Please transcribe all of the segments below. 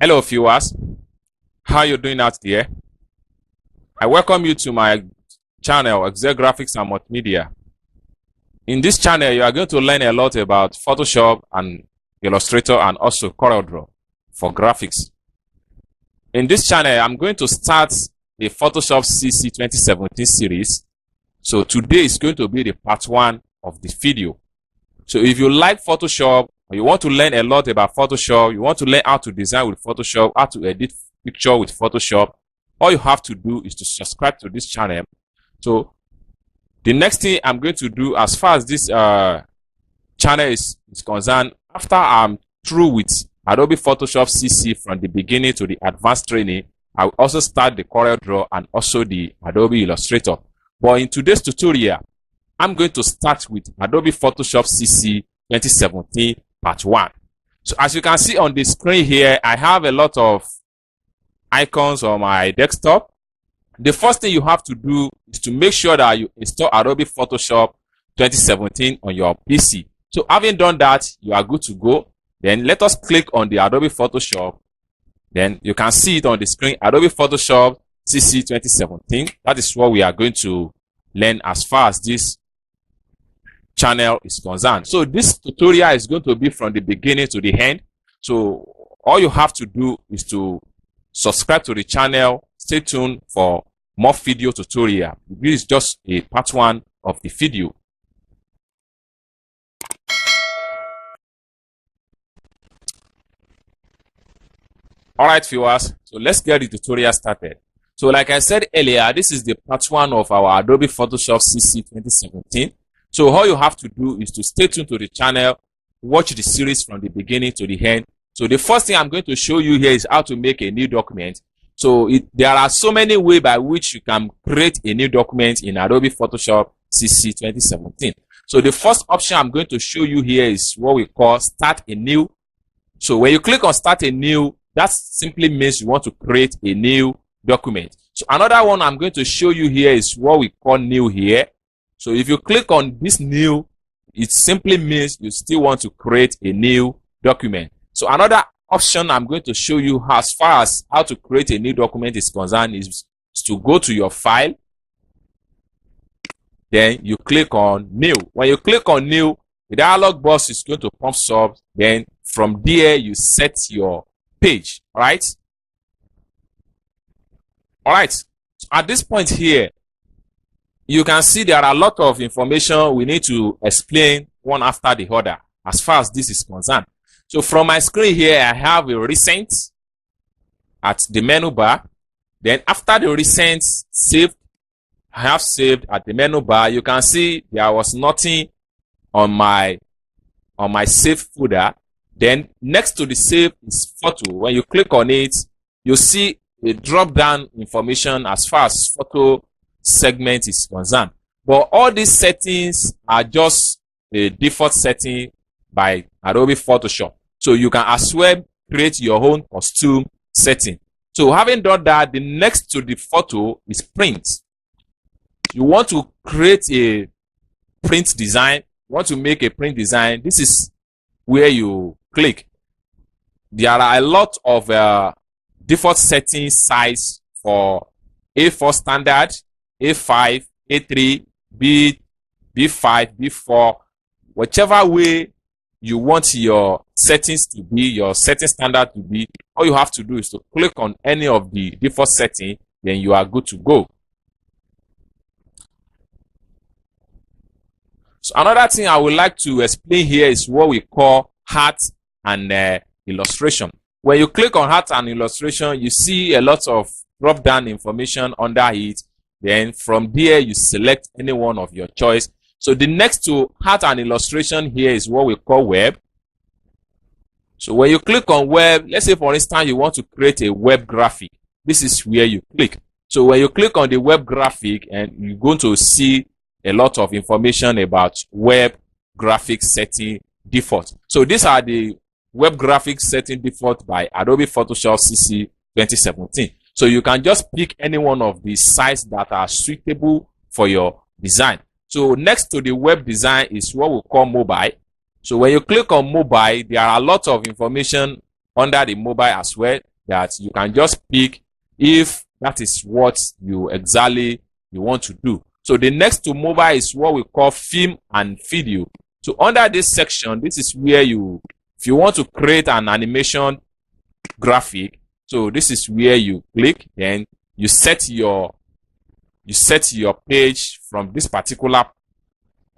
Hello viewers, how you doing out there? I welcome you to my channel, Excel Graphics and Multimedia. In this channel, you are going to learn a lot about Photoshop and Illustrator and also CorelDRAW for graphics. In this channel, I'm going to start the Photoshop CC 2017 series. So today is going to be the part 1 of this video. So if you like Photoshop, or you want to learn a lot about Photoshop, you want to learn how to design with Photoshop, how to edit picture with Photoshop, all you have to do is to subscribe to this channel. So the next thing I'm going to do as far as this channel is concerned, after I'm through with Adobe Photoshop CC from the beginning to the advanced training, I will also start the CorelDRAW and also the Adobe Illustrator. But in today's tutorial, I'm going to start with Adobe Photoshop CC 2017 part 1. So as you can see on the screen here, I have a lot of icons on my desktop. The first thing you have to do is to make sure that you install Adobe Photoshop 2017 on your PC. So having done that, you are good to go. Then let us click on the Adobe Photoshop. Then you can see it on the screen, Adobe Photoshop CC 2017. That is what we are going to learn as far as this channel is concerned. So this tutorial is going to be from the beginning to the end. So all you have to do is to subscribe to the channel. Stay tuned for more video tutorial. This is just a part 1 of the video. Alright viewers, so let's get the tutorial started. So like I said earlier, this is the part 1 of our Adobe Photoshop CC 2017. So all you have to do is to stay tuned to the channel, watch the series from the beginning to the end. So the first thing I'm going to show you here is how to make a new document. So there are so many ways by which you can create a new document in Adobe Photoshop CC 2017. So the first option I'm going to show you here is what we call Start a New. So when you click on Start a New, that simply means you want to create a new document. So another one I'm going to show you here is what we call New here. So if you click on this New, it simply means you still want to create a new document. So another option I'm going to show you as far as how to create a new document is concerned is to go to your file. Then you click on New. When you click on New, the dialog box is going to pop up. Then from there, you set your page. All right. All right. So at this point here, you can see there are a lot of information we need to explain one after the other as far as this is concerned. So from my screen here, I have a recent at the menu bar. Then after the recent saved, I have saved at the menu bar. You can see there was nothing on my save folder. Then next to the save is photo. When you click on it, you see a drop down information as far as photo segment is concerned. But all these settings are just a default setting by Adobe Photoshop. So you can as well create your own custom setting. So having done that, the next to the photo is print. You want to create a print design. You want to make a print design. This is where you click. There are a lot of default setting size for A4 standard, A5, A3, B5, B4, whichever way you want your settings to be, your setting standard to be. All you have to do is to click on any of the default setting, then you are good to go. So another thing I would like to explain here is what we call art and illustration. When you click on art and illustration, you see a lot of drop down information under it. Then from there, you select any one of your choice. So the next to art and illustration here is what we call web. So when you click on web, let's say for instance, you want to create a web graphic. This is where you click. So when you click on the web graphic, and you're going to see a lot of information about web graphic setting default. So these are the web graphic setting default by Adobe Photoshop CC 2017. So you can just pick any one of the sites that are suitable for your design. So next to the web design is what we call mobile. So when you click on mobile, there are a lot of information under the mobile as well, that you can just pick if that is what you exactly you want to do. So the next to mobile is what we call film and video. So under this section, this is where if you want to create an animation graphic, so this is where you click, then you set your page from this particular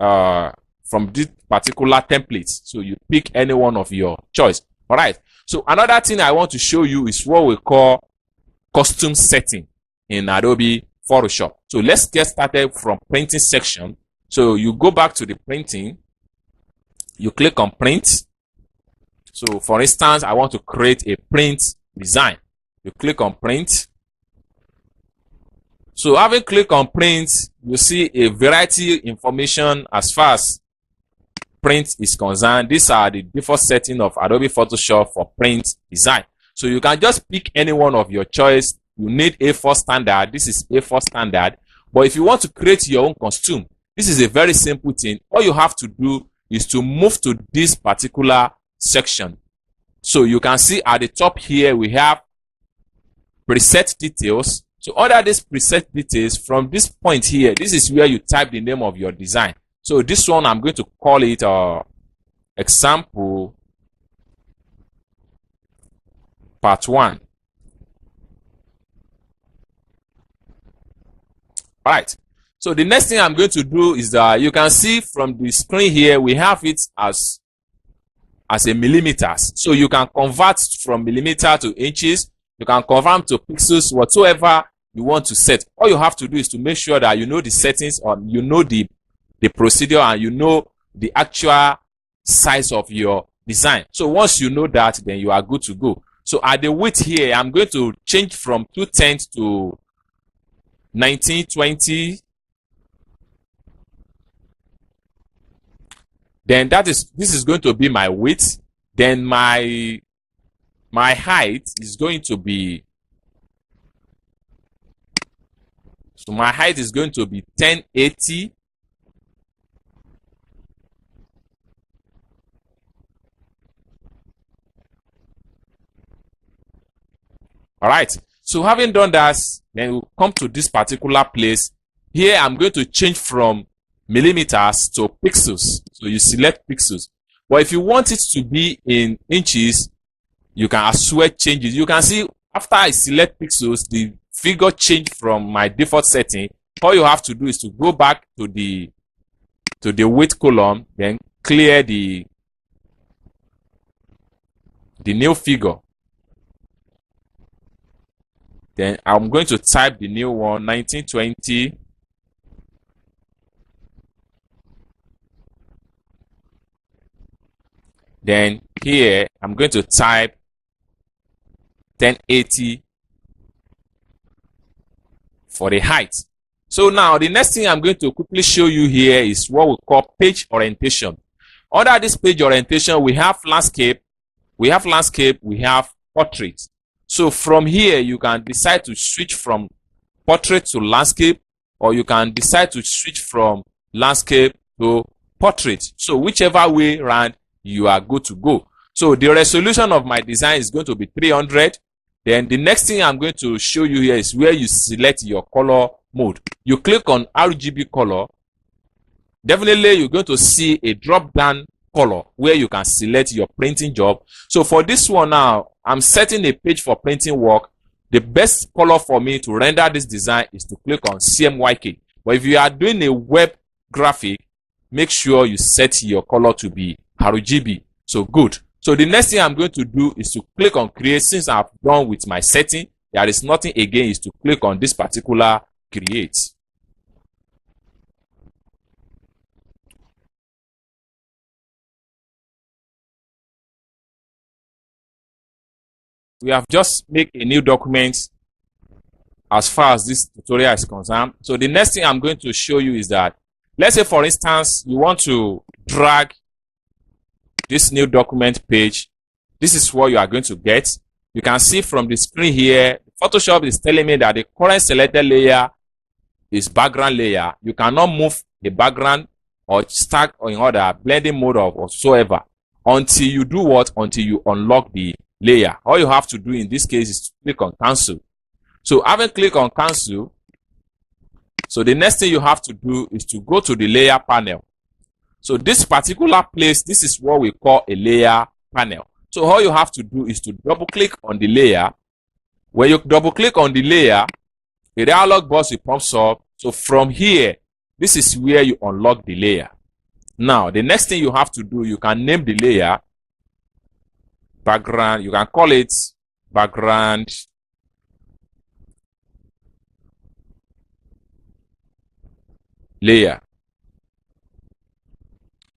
template. So you pick any one of your choice. All right. So another thing I want to show you is what we call custom setting in Adobe Photoshop. So let's get started from printing section. So you go back to the printing, you click on print. So for instance, I want to create a print design. You click on print. So having clicked on print, you see a variety of information as far as print is concerned. These are the default setting of Adobe Photoshop for print design. So you can just pick any one of your choice. You need A4 standard. This is A4 standard. But if you want to create your own costume, this is a very simple thing. All you have to do is to move to this particular section. So you can see at the top here, we have preset details. So under this preset details, from this point here, this is where you type the name of your design. So this one, I'm going to call it example part 1. All right. So the next thing I'm going to do is that you can see from the screen here, we have it as a millimeters. So you can convert from millimeter to inches. You can convert to pixels, whatsoever you want to set. All you have to do is to make sure that you know the settings, or you know the procedure, and you know the actual size of your design. So once you know that, then you are good to go. So at the width here, I'm going to change from 210 to 1920. Then this is going to be my width. Then my height is going to be, so my height is going to be 1080. All right. So having done that, then we'll come to this particular place. Here, I'm going to change from millimeters to pixels. So you select pixels. But if you want it to be in inches, you can as well change it. You can see after I select pixels, the figure changed from my default setting. All you have to do is to go back to the width column, then clear the new figure. Then I'm going to type the new one, 1920. Then here, I'm going to type 1080 for the height. So now, the next thing I'm going to quickly show you here is what we call page orientation. Under this page orientation, we have landscape, we have portrait. So from here, you can decide to switch from portrait to landscape, or you can decide to switch from landscape to portrait. So whichever way around, you are good to go. So the resolution of my design is going to be 300. Then the next thing I'm going to show you here is where you select your color mode. You click on Rgb Color. Definitely, you're going to see a drop-down color where you can select your printing job. So for this one now, I'm setting a page for printing work. The best color for me to render this design is to click on CMYK. But if you are doing a web graphic, make sure you set your color to be Rgb. So good. So the next thing I'm going to do is to click on create. Since I've done with my setting, there is nothing again, is to click on this particular create. We have just made a new document as far as this tutorial is concerned. So the next thing I'm going to show you is that, let's say for instance, you want to drag this new document page. This is what you are going to get. You can see from the screen here, Photoshop is telling me that the current selected layer is background layer. You cannot move the background or stack or in other blending mode or whatsoever until you do what? Until you unlock the layer. All you have to do in this case is to click on cancel. So having clicked on cancel, so the next thing you have to do is to go to the layer panel. So this particular place, this is what we call a layer panel. So all you have to do is to double click on the layer. When you double click on the layer, a dialog box will pop up. So from here, this is where you unlock the layer. Now, the next thing you have to do, you can name the layer background. You can call it background layer.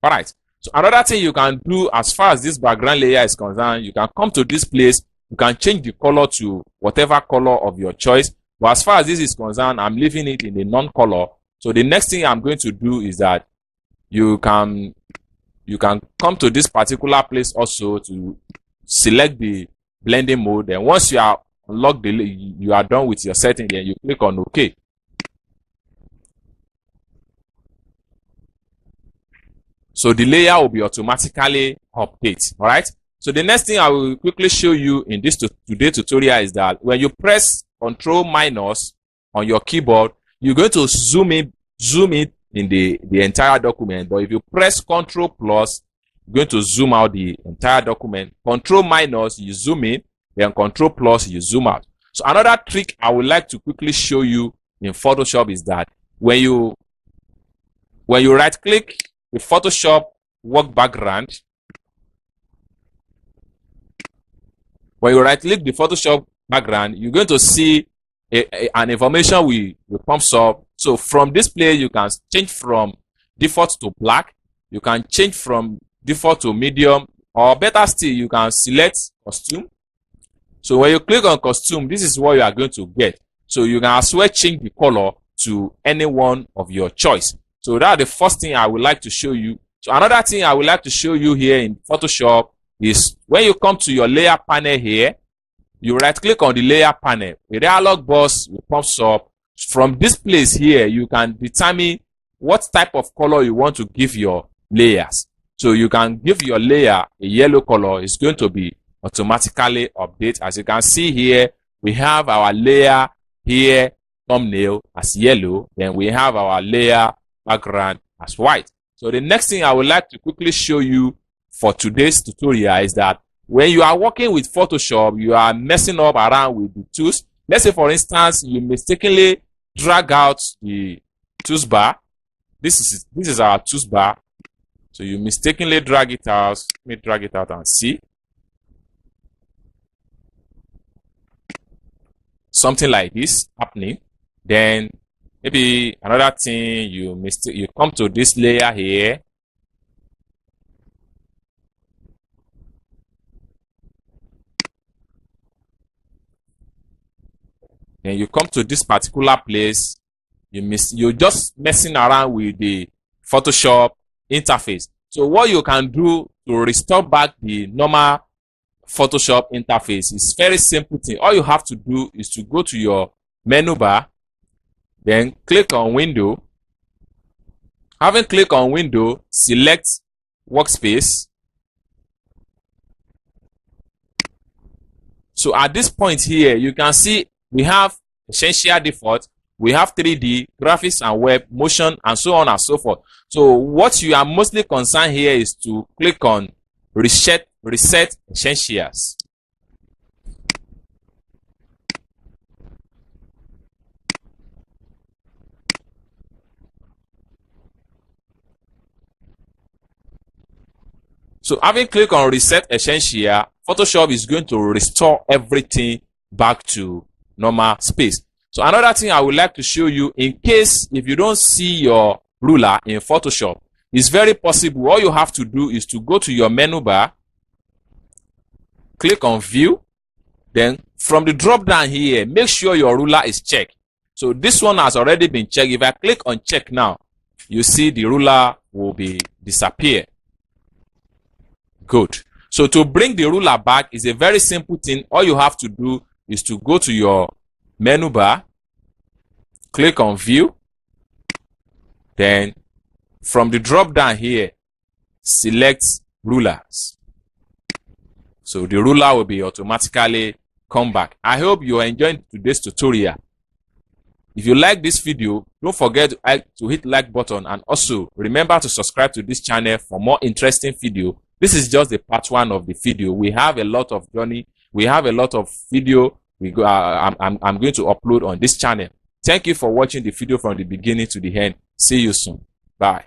All right. So another thing you can do as far as this background layer is concerned, you can come to this place. You can change the color to whatever color of your choice. But as far as this is concerned, I'm leaving it in a non-color. So the next thing I'm going to do is that you can come to this particular place also to select the blending mode. And once you are unlocked, you are done with your setting, then you click on OK. So the layer will be automatically updated. All right. So the next thing I will quickly show you in this today tutorial is that when you press Ctrl- on your keyboard, you're going to zoom in the entire document. But if you press Ctrl+, you're going to zoom out the entire document. Ctrl- you zoom in, then Ctrl+, you zoom out. So another trick I would like to quickly show you in Photoshop is that when you right click the Photoshop work background, when you right click the Photoshop background, you're going to see an information will pop up. So from this place, you can change from default to black. You can change from default to medium, or better still, you can select costume. So when you click on costume, this is what you are going to get. So you can as well change the color to any one of your choice. So that's the first thing I would like to show you. So another thing I would like to show you here in Photoshop is when you come to your layer panel here, you right click on the layer panel. A dialog box will pop up. From this place here, you can determine what type of color you want to give your layers. So you can give your layer a yellow color. It's going to be automatically updated. As you can see here, we have our layer here, thumbnail as yellow. Then we have our layer background as white. So the next thing I would like to quickly show you for today's tutorial is that when you are working with Photoshop, you are messing up around with the tools. Let's say, for instance, you mistakenly drag out the tools bar. This is our tools bar. So you mistakenly drag it out. Let me drag it out and see. Something like this happening. Then maybe another thing, you come to this layer here. Then you come to this particular place, you're just messing around with the Photoshop interface. So what you can do to restore back the normal Photoshop interface is very simple thing. All you have to do is to go to your menu bar, then click on window. Having clicked on window, select workspace. So at this point here, you can see we have essential default, we have 3D, graphics and web, motion, and so on and so forth. So what you are mostly concerned here is to click on reset essentials. So having clicked on reset essential, Photoshop is going to restore everything back to normal space. So another thing I would like to show you, in case if you don't see your ruler in Photoshop, it's very possible. All you have to do is to go to your menu bar, click on view, then from the drop down here, make sure your ruler is checked. So this one has already been checked. If I click on check now, you see the ruler will be disappear. Good. So to bring the ruler back is a very simple thing. All you have to do is to go to your menu bar, click on view, then from the drop down here, select rulers. So the ruler will be automatically come back. I hope you are enjoying today's tutorial. If you like this video, don't forget to hit like button, and also remember to subscribe to this channel for more interesting video. This is just the part 1 of the video. We have a lot of journey. We have a lot of video I'm going to upload on this channel. Thank you for watching the video from the beginning to the end. See you soon. Bye.